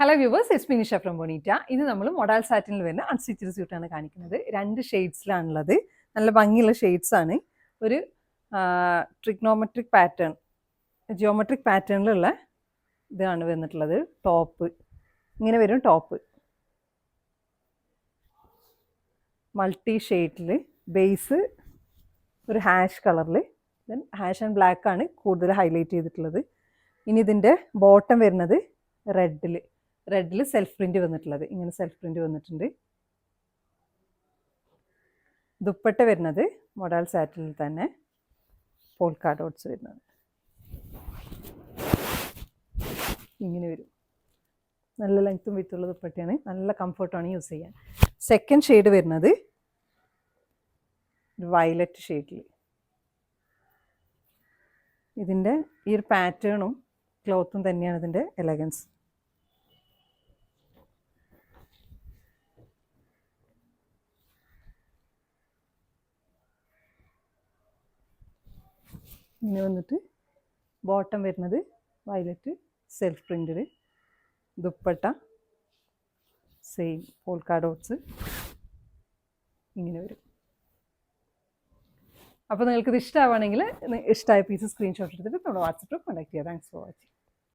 Hello viewers, it's me Nisha from Bonita. ഇത് നമ്മൾ modal സാറ്റിനിൽ വരുന്ന അൺസ്റ്റിച്ചഡ് സ്യൂട്ടാണ് കാണിക്കുന്നത്. 2 ഷെയ്ഡ്സിലാണുള്ളത്. നല്ല ഭംഗിയുള്ള ഷെയ്ഡ്സ് ആണ്. ഒരു ട്രിഗ്നോമെട്രിക് പാറ്റേൺ, ജിയോമെട്രിക് പാറ്റേണിലുള്ള ഇതാണ് വന്നിട്ടുള്ളത്. ടോപ്പ് ഇങ്ങനെ വരും. ടോപ്പ് മൾട്ടി ഷെയ്ഡിൽ, ബേസ് ഒരു ഹാഷ് കളറിൽ, ദെൻ ഹാഷ് ആൻഡ് ബ്ലാക്ക് ആണ് കൂടുതൽ ഹൈലൈറ്റ് ചെയ്തിട്ടുള്ളത്. ഇനി ഇതിൻ്റെ ബോട്ടം വരുന്നത് റെഡിൽ സെൽഫ് പ്രിന്റ് വന്നിട്ടുള്ളത്. ഇങ്ങനെ സെൽഫ് പ്രിന്റ് വന്നിട്ടുണ്ട്. ദുപ്പട്ട വരുന്നത് മൊഡാൽ സാറ്റിനിൽ തന്നെ പോൾക്ക ഡോട്ട്സ് വരുന്നത്. ഇങ്ങനെ വരും. നല്ല ലെങ്ത്തും വിത്തുള്ള ദുപ്പട്ടയാണ്. നല്ല കംഫർട്ടാണ് യൂസ് ചെയ്യാൻ. സെക്കൻഡ് ഷെയ്ഡ് വരുന്നത് വയലറ്റ് ഷെയ്ഡിൽ. ഇതിൻ്റെ ഈ ഒരു പാറ്റേണും ക്ലോത്തും തന്നെയാണ് ഇതിൻ്റെ എലഗൻസ്. ഇങ്ങനെ വന്നിട്ട് ബോട്ടം വരുന്നത് വയലറ്റ് സെൽഫ് പ്രിൻറ്റിൽ, ദുപ്പട്ട സെയിം പോൾക്ക ഡോട്ട്സ് ഇങ്ങനെ വരും. അപ്പോൾ നിങ്ങൾക്കിത് ഇഷ്ടമാവുകയാണെങ്കിൽ ഇഷ്ടമായ പീസ് സ്ക്രീൻഷോട്ട് എടുത്തിട്ട് നമ്മുടെ വാട്സപ്പിൽ കോൺടാക്ട് ചെയ്യുക. Thanks for watching.